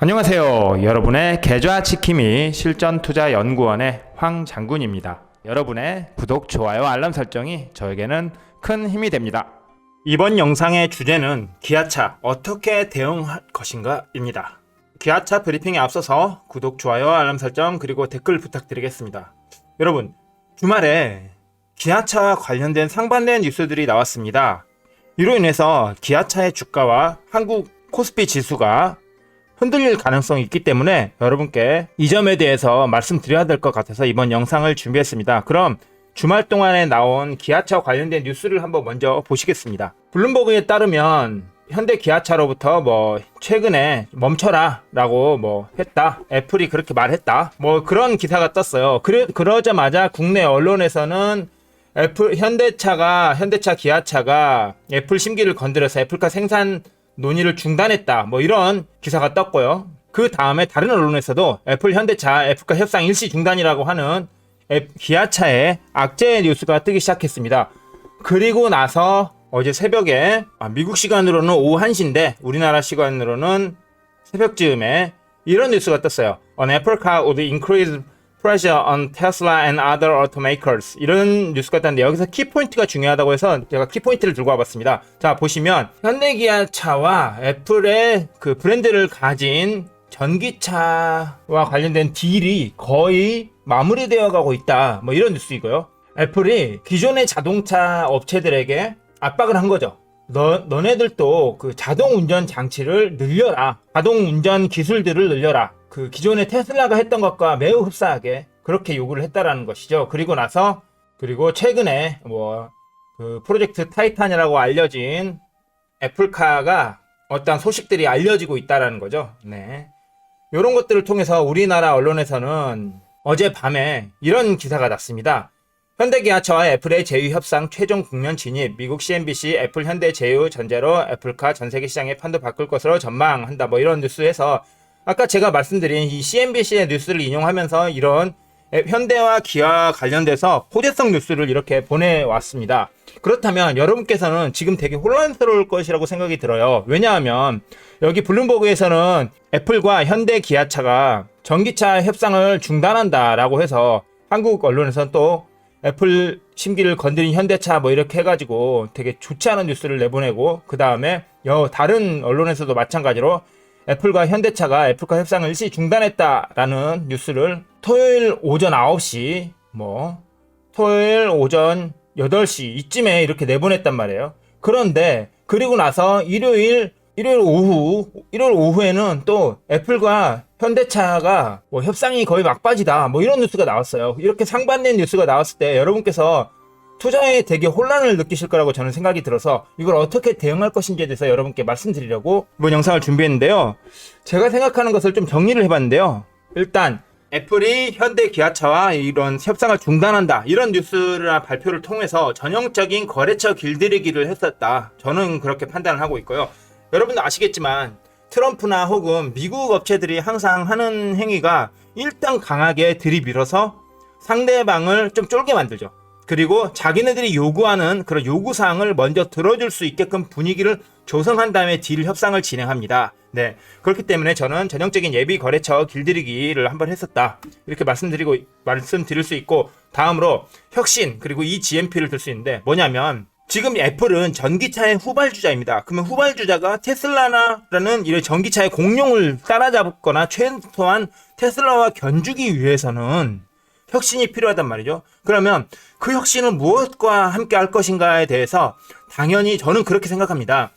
안녕하세요. 여러분의 계좌 지킴이 실전투자연구원의 황장군입니다. 여러분의 구독, 좋아요, 알람 설정이 저에게는 큰 힘이 됩니다. 이번 영상의 주제는 기아차 어떻게 대응할 것인가 입니다. 기아차 브리핑에 앞서서 구독, 좋아요, 알람 설정 그리고 댓글 부탁드리겠습니다. 여러분, 주말에 기아차와 관련된 상반된 뉴스들이 나왔습니다. 이로 인해서 기아차의 주가와 한국 코스피 지수가 흔들릴 가능성이 있기 때문에 여러분께 이 점에 대해서 말씀드려야 될 것 같아서 이번 영상을 준비했습니다. 그럼 주말 동안에 나온 기아차와 관련된 뉴스를 한번 먼저 보시겠습니다. 블룸버그에 따르면 현대 기아차로부터 최근에 멈춰라 라고 했다, 애플이 그렇게 말했다, 그런 기사가 떴어요. 그러자마자 국내 언론에서는 현대차 기아차가 애플 심기를 건드려서 애플카 생산 논의를 중단했다, 이런 기사가 떴고요. 그 다음에 다른 언론에서도 애플 현대차 애플카 협상 일시 중단이라고 하는 기아차의 악재 뉴스가 뜨기 시작했습니다. 그리고 나서 어제 새벽에 미국 시간으로는 오후 1시인데 우리나라 시간으로는 새벽쯤에 이런 뉴스가 떴어요. An Apple car would increase pressure on Tesla and other automakers. 이런 뉴스가 떴는데 여기서 키포인트가 중요하다고 해서 제가 키포인트를 들고 와봤습니다. 자, 보시면 현대기아차와 애플의 그 브랜드를 가진 전기차와 관련된 딜이 거의 마무리되어 가고 있다, 이런 뉴스이고요. 애플이 기존의 자동차 업체들에게 압박을 한 거죠. 너네들도 그 자동 운전 장치를 늘려라, 자동 운전 기술들을 늘려라. 그 기존의 테슬라가 했던 것과 매우 흡사하게 그렇게 요구를 했다라는 것이죠. 그리고 최근에 그 프로젝트 타이탄이라고 알려진 애플카가 어떤 소식들이 알려지고 있다라는 거죠. 네. 이런 것들을 통해서 우리나라 언론에서는 어젯밤에 이런 기사가 났습니다. 현대기아차와 애플의 제휴 협상 최종 국면 진입, 미국 CNBC 애플 현대 제휴 전제로 애플카 전세계 시장의 판도 바꿀 것으로 전망한다, 이런 뉴스에서 아까 제가 말씀드린 이 CNBC의 뉴스를 인용하면서 이런 현대와 기아 관련돼서 호재성 뉴스를 이렇게 보내왔습니다. 그렇다면 여러분께서는 지금 되게 혼란스러울 것이라고 생각이 들어요. 왜냐하면 여기 블룸버그에서는 애플과 현대 기아차가 전기차 협상을 중단한다라고 해서 한국 언론에서는 또 애플 심기를 건드린 현대차 이렇게 해가지고 되게 좋지 않은 뉴스를 내보내고, 그 다음에 다른 언론에서도 마찬가지로 애플과 현대차가 애플카 협상을 일시 중단했다라는 뉴스를 토요일 오전 9시, 토요일 오전 8시 이쯤에 이렇게 내보냈단 말이에요. 그런데 그리고 나서 일요일 오후에는 또 애플과 현대차가 협상이 거의 막바지다, 이런 뉴스가 나왔어요. 이렇게 상반된 뉴스가 나왔을 때 여러분께서 투자에 되게 혼란을 느끼실 거라고 저는 생각이 들어서 이걸 어떻게 대응할 것인지에 대해서 여러분께 말씀드리려고 이번 영상을 준비했는데요. 제가 생각하는 것을 좀 정리를 해봤는데요. 일단 애플이 현대 기아차와 이런 협상을 중단한다, 이런 뉴스나 발표를 통해서 전형적인 거래처 길들이기를 했었다, 저는 그렇게 판단을 하고 있고요. 여러분도 아시겠지만 트럼프나 혹은 미국 업체들이 항상 하는 행위가 일단 강하게 들이밀어서 상대방을 좀 쫄게 만들죠. 그리고 자기네들이 요구하는 그런 요구사항을 먼저 들어줄 수 있게끔 분위기를 조성한 다음에 딜 협상을 진행합니다. 네, 그렇기 때문에 저는 전형적인 예비 거래처 길들이기를 한번 했었다, 이렇게 말씀드릴 수 있고, 다음으로 혁신 그리고 이 GMP를 들 수 있는데 뭐냐면 지금 애플은 전기차의 후발주자입니다. 그러면 후발주자가 테슬라라는 이런 전기차의 공룡을 따라잡거나 최소한 테슬라와 견주기 위해서는 혁신이 필요하단 말이죠. 그러면 그 혁신은 무엇과 함께 할 것인가에 대해서 당연히 저는 그렇게 생각합니다.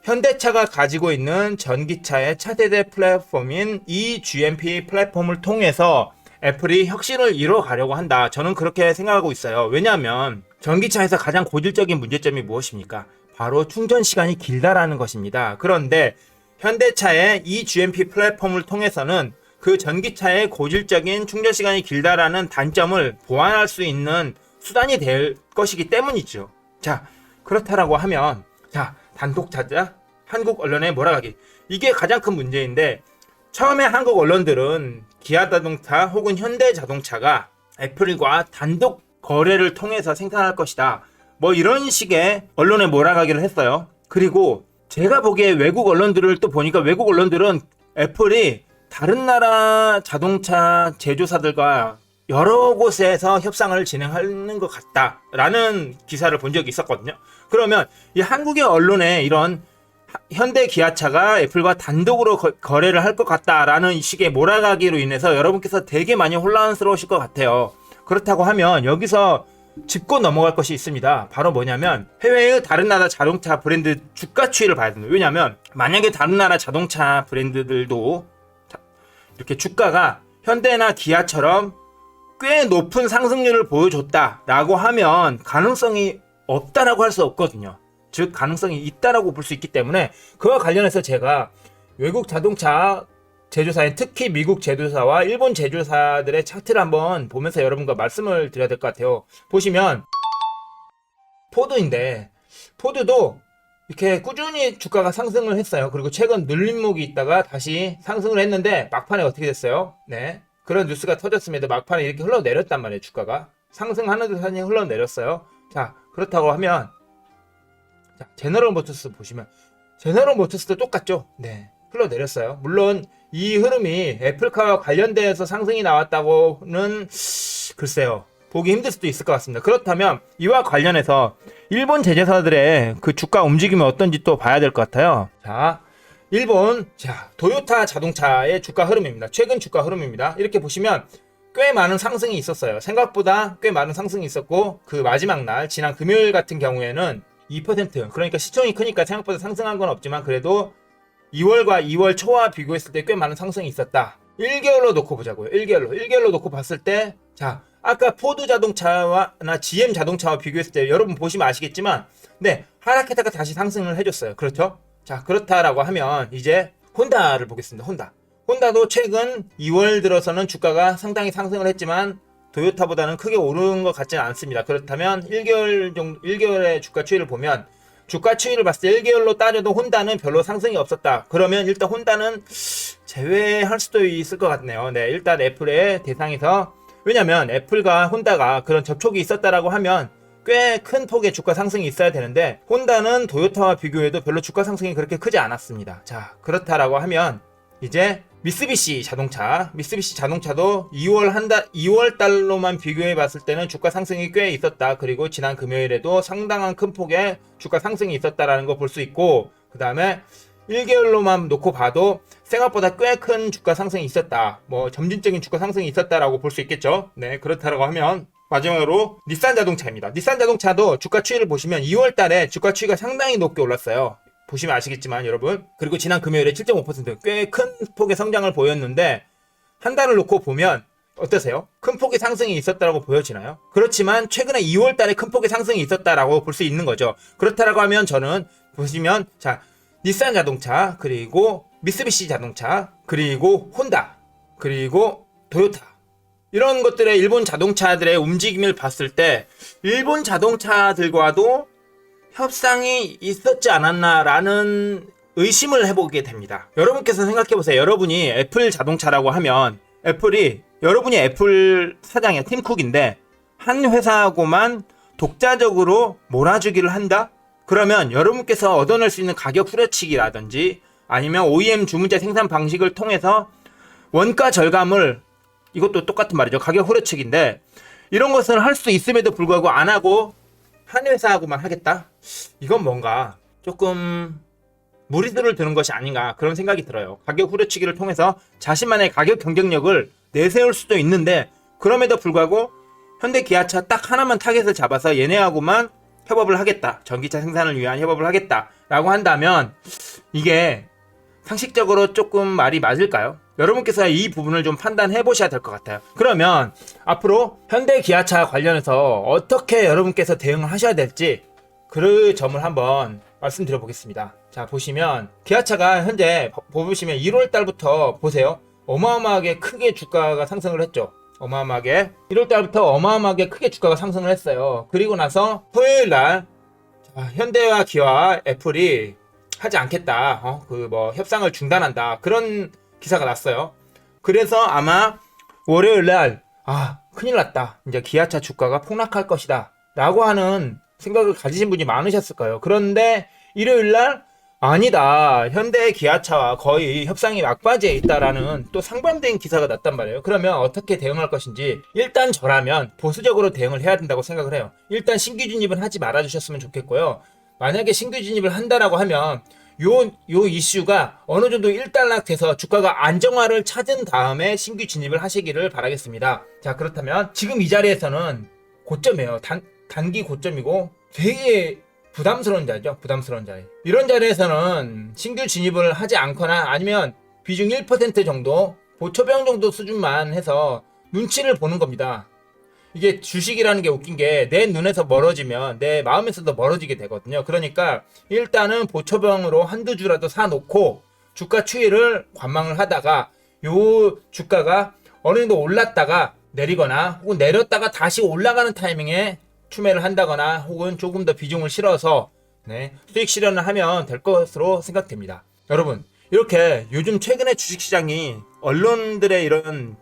현대차가 가지고 있는 전기차의 차세대 플랫폼인 eGMP 플랫폼을 통해서 애플이 혁신을 이뤄가려고 한다, 저는 그렇게 생각하고 있어요. 왜냐하면 전기차에서 가장 고질적인 문제점이 무엇입니까? 바로 충전 시간이 길다라는 것입니다. 그런데 현대차의 eGMP 플랫폼을 통해서는 그 전기차의 고질적인 충전 시간이 길다라는 단점을 보완할 수 있는 수단이 될 것이기 때문이죠. 자, 그렇다라고 하면 단독차자 한국 언론에 몰아가기, 이게 가장 큰 문제인데, 처음에 한국 언론들은 기아자동차 혹은 현대자동차가 애플과 단독 거래를 통해서 생산할 것이다, 이런 식의 언론에 몰아가기를 했어요. 그리고 제가 보기에 외국 언론들을 또 보니까 외국 언론들은 애플이 다른 나라 자동차 제조사들과 여러 곳에서 협상을 진행하는 것 같다라는 기사를 본 적이 있었거든요. 그러면 이 한국의 언론에 이런 현대 기아차가 애플과 단독으로 거래를 할 것 같다라는 식의 몰아가기로 인해서 여러분께서 되게 많이 혼란스러우실 것 같아요. 그렇다고 하면 여기서 짚고 넘어갈 것이 있습니다. 바로 뭐냐면 해외의 다른 나라 자동차 브랜드 주가 추이를 봐야 됩니다. 왜냐하면 만약에 다른 나라 자동차 브랜드들도 이렇게 주가가 현대나 기아처럼 꽤 높은 상승률을 보여줬다라고 하면 가능성이 없다라고 할 수 없거든요. 즉 가능성이 있다라고 볼 수 있기 때문에 그와 관련해서 제가 외국 자동차 제조사인 특히 미국 제조사와 일본 제조사들의 차트를 한번 보면서 여러분과 말씀을 드려야 될 것 같아요. 보시면 포드인데 포드도 이렇게 꾸준히 주가가 상승을 했어요. 그리고 최근 눌림목이 있다가 다시 상승을 했는데 막판에 어떻게 됐어요? 네, 그런 뉴스가 터졌습니다. 막판에 이렇게 흘러내렸단 말이에요. 주가가 상승하는 듯하니 흘러내렸어요. 자, 그렇다고 하면 자, 제너럴 모터스 보시면 제너럴 모터스도 똑같죠. 네, 흘러내렸어요. 물론 이 흐름이 애플카와 관련돼서 상승이 나왔다고는 글쎄요, 보기 힘들 수도 있을 것 같습니다. 그렇다면 이와 관련해서 일본 제조사들의 그 주가 움직임이 어떤지 또 봐야 될 것 같아요. 자, 일본 도요타 자동차의 주가 흐름입니다. 최근 주가 흐름입니다. 이렇게 보시면 꽤 많은 상승이 있었어요. 생각보다 꽤 많은 상승이 있었고 그 마지막 날 지난 금요일 같은 경우에는 2%, 그러니까 시총이 크니까 생각보다 상승한 건 없지만 그래도 2월과 2월 초와 비교했을 때 꽤 많은 상승이 있었다. 1개월로 놓고 보자고요. 1개월로 놓고 봤을 때, 자, 아까 포드 자동차와나 GM 자동차와 비교했을 때 여러분 보시면 아시겠지만, 네, 하락했다가 다시 상승을 해줬어요. 그렇죠? 자, 그렇다라고 하면 이제 혼다를 보겠습니다. 혼다도 최근 2월 들어서는 주가가 상당히 상승을 했지만 도요타보다는 크게 오르는 것 같지는 않습니다. 그렇다면 1개월의 주가 추이를 보면 주가 추이를 봤을 때 1개월로 따져도 혼다는 별로 상승이 없었다. 그러면 일단 혼다는 제외할 수도 있을 것 같네요. 네, 일단 애플의 대상에서, 왜냐면 애플과 혼다가 그런 접촉이 있었다라고 하면 꽤 큰 폭의 주가 상승이 있어야 되는데 혼다는 도요타와 비교해도 별로 주가 상승이 그렇게 크지 않았습니다. 자, 그렇다라고 하면 이제 미쓰비시 자동차도 2월 달로만 비교해 봤을 때는 주가 상승이 꽤 있었다. 그리고 지난 금요일에도 상당한 큰 폭의 주가 상승이 있었다라는 거 볼 수 있고, 그 다음에 1개월로만 놓고 봐도 생각보다 꽤 큰 주가 상승이 있었다. 뭐 점진적인 주가 상승이 있었다라고 볼 수 있겠죠. 네, 그렇다라고 하면 마지막으로 닛산 자동차입니다. 닛산 자동차도 주가 추이를 보시면 2월 달에 주가 추이가 상당히 높게 올랐어요. 보시면 아시겠지만 여러분, 그리고 지난 금요일에 7.5% 꽤 큰 폭의 성장을 보였는데 한 달을 놓고 보면 어떠세요? 큰 폭의 상승이 있었다라고 보여지나요? 그렇지만 최근에 2월 달에 큰 폭의 상승이 있었다라고 볼 수 있는 거죠. 그렇다라고 하면 저는 보시면 자, 닛산 자동차, 그리고 미쓰비시 자동차, 그리고 혼다, 그리고 도요타, 이런 것들의 일본 자동차들의 움직임을 봤을 때 일본 자동차들과도 협상이 있었지 않았나라는 의심을 해보게 됩니다. 여러분께서 생각해보세요. 여러분이 애플 자동차라고 하면 여러분이 애플 사장이야, 팀 쿡인데 한 회사하고만 독자적으로 몰아주기를 한다? 그러면 여러분께서 얻어낼 수 있는 가격 후려치기라든지 아니면 OEM 주문자 생산 방식을 통해서 원가 절감을, 이것도 똑같은 말이죠. 가격 후려치기인데 이런 것을 할 수 있음에도 불구하고 안 하고 한 회사하고만 하겠다? 이건 뭔가 조금 무리수를 두는 것이 아닌가, 그런 생각이 들어요. 가격 후려치기를 통해서 자신만의 가격 경쟁력을 내세울 수도 있는데 그럼에도 불구하고 현대 기아차 딱 하나만 타겟을 잡아서 얘네하고만 협업을 하겠다, 전기차 생산을 위한 협업을 하겠다 라고 한다면 이게 상식적으로 조금 말이 맞을까요? 여러분께서 이 부분을 좀 판단해 보셔야 될 것 같아요. 그러면 앞으로 현대 기아차 관련해서 어떻게 여러분께서 대응을 하셔야 될지 그 점을 한번 말씀드려 보겠습니다. 자, 보시면 기아차가 현재 보시면 1월 달부터 보세요. 어마어마하게 크게 주가가 상승을 했죠. 1월 달부터 어마어마하게 크게 주가가 상승을 했어요. 그리고 나서 토요일 날 현대와 기아와 애플이 하지 않겠다, 협상을 중단한다, 그런 기사가 났어요. 그래서 아마 월요일날 큰일 났다, 이제 기아차 주가가 폭락할 것이다 라고 하는 생각을 가지신 분이 많으셨을 거예요. 그런데 일요일날 아니다. 현대 기아차와 거의 협상이 막바지에 있다라는 또 상반된 기사가 났단 말이에요. 그러면 어떻게 대응할 것인지 일단 저라면 보수적으로 대응을 해야 된다고 생각을 해요. 일단 신규 진입은 하지 말아 주셨으면 좋겠고요. 만약에 신규 진입을 한다라고 하면 요 이슈가 어느 정도 일단락돼서 주가가 안정화를 찾은 다음에 신규 진입을 하시기를 바라겠습니다. 자, 그렇다면 지금 이 자리에서는 고점이에요. 단기 고점이고 되게 부담스러운 자리죠. 부담스러운 자리. 이런 자리에서는 신규 진입을 하지 않거나 아니면 비중 1% 정도, 보초병 정도 수준만 해서 눈치를 보는 겁니다. 이게 주식이라는 게 웃긴 게 내 눈에서 멀어지면 내 마음에서도 멀어지게 되거든요. 그러니까 일단은 보초병으로 한두 주라도 사놓고 주가 추이를 관망을 하다가 요 주가가 어느 정도 올랐다가 내리거나 혹은 내렸다가 다시 올라가는 타이밍에 추매를 한다거나 혹은 조금 더 비중을 실어서 수익 실현을 하면 될 것으로 생각됩니다. 여러분, 이렇게 요즘 최근에 주식시장이 언론들의 이런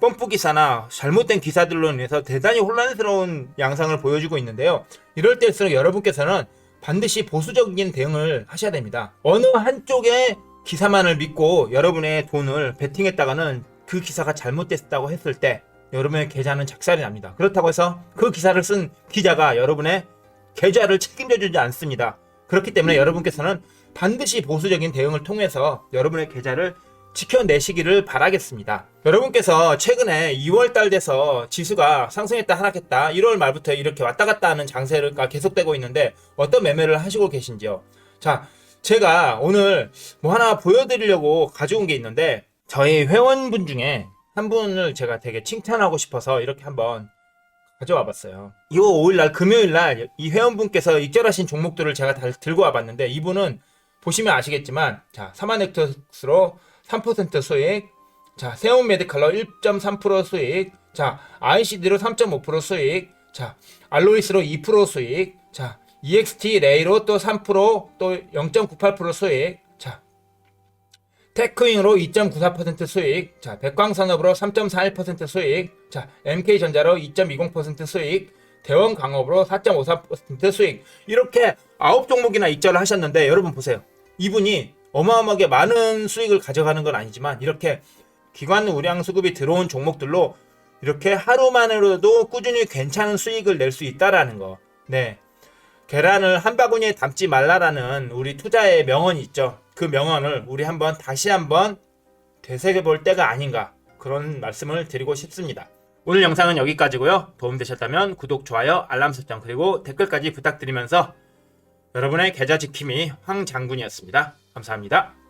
펌프 기사나 잘못된 기사들로 인해서 대단히 혼란스러운 양상을 보여주고 있는데요. 이럴 때일수록 여러분께서는 반드시 보수적인 대응을 하셔야 됩니다. 어느 한쪽의 기사만을 믿고 여러분의 돈을 베팅했다가는 그 기사가 잘못됐다고 했을 때 여러분의 계좌는 작살이 납니다. 그렇다고 해서 그 기사를 쓴 기자가 여러분의 계좌를 책임져주지 않습니다. 그렇기 때문에 여러분께서는 반드시 보수적인 대응을 통해서 여러분의 계좌를 지켜내시기를 바라겠습니다. 여러분께서 최근에 2월달 돼서 지수가 상승했다 하락했다 1월 말부터 이렇게 왔다 갔다 하는 장세가 계속되고 있는데 어떤 매매를 하시고 계신지요? 자, 제가 오늘 뭐 하나 보여드리려고 가져온 게 있는데 저희 회원분 중에 한 분을 제가 되게 칭찬하고 싶어서 이렇게 한번 가져와 봤어요. 2월 5일날 금요일날 이 회원분께서 익절하신 종목들을 제가 다 들고 와봤는데 이분은 보시면 아시겠지만 자, 사마넥터스로 3% 수익, 자, 세움 메디칼로 1.3% 수익, 자, ICD로 3.5% 수익, 자, 알로이스로 2% 수익, 자, EXT 레이로 또 3%, 또 0.98% 수익, 자, 테크윙으로 2.94% 수익, 자, 백광산업으로 3.41% 수익, 자, MK전자로 2.20% 수익, 대원광업으로 4.54% 수익. 이렇게 9종목이나 익절을 하셨는데 여러분 보세요. 이분이 어마어마하게 많은 수익을 가져가는 건 아니지만 이렇게 기관 우량 수급이 들어온 종목들로 이렇게 하루만으로도 꾸준히 괜찮은 수익을 낼 수 있다라는 거. 네. 계란을 한 바구니에 담지 말라라는 우리 투자의 명언이 있죠. 그 명언을 우리 다시 한번 되새겨볼 때가 아닌가 그런 말씀을 드리고 싶습니다. 오늘 영상은 여기까지고요. 도움되셨다면 구독, 좋아요, 알람 설정 그리고 댓글까지 부탁드리면서 여러분의 계좌 지킴이 황장군이었습니다. 감사합니다.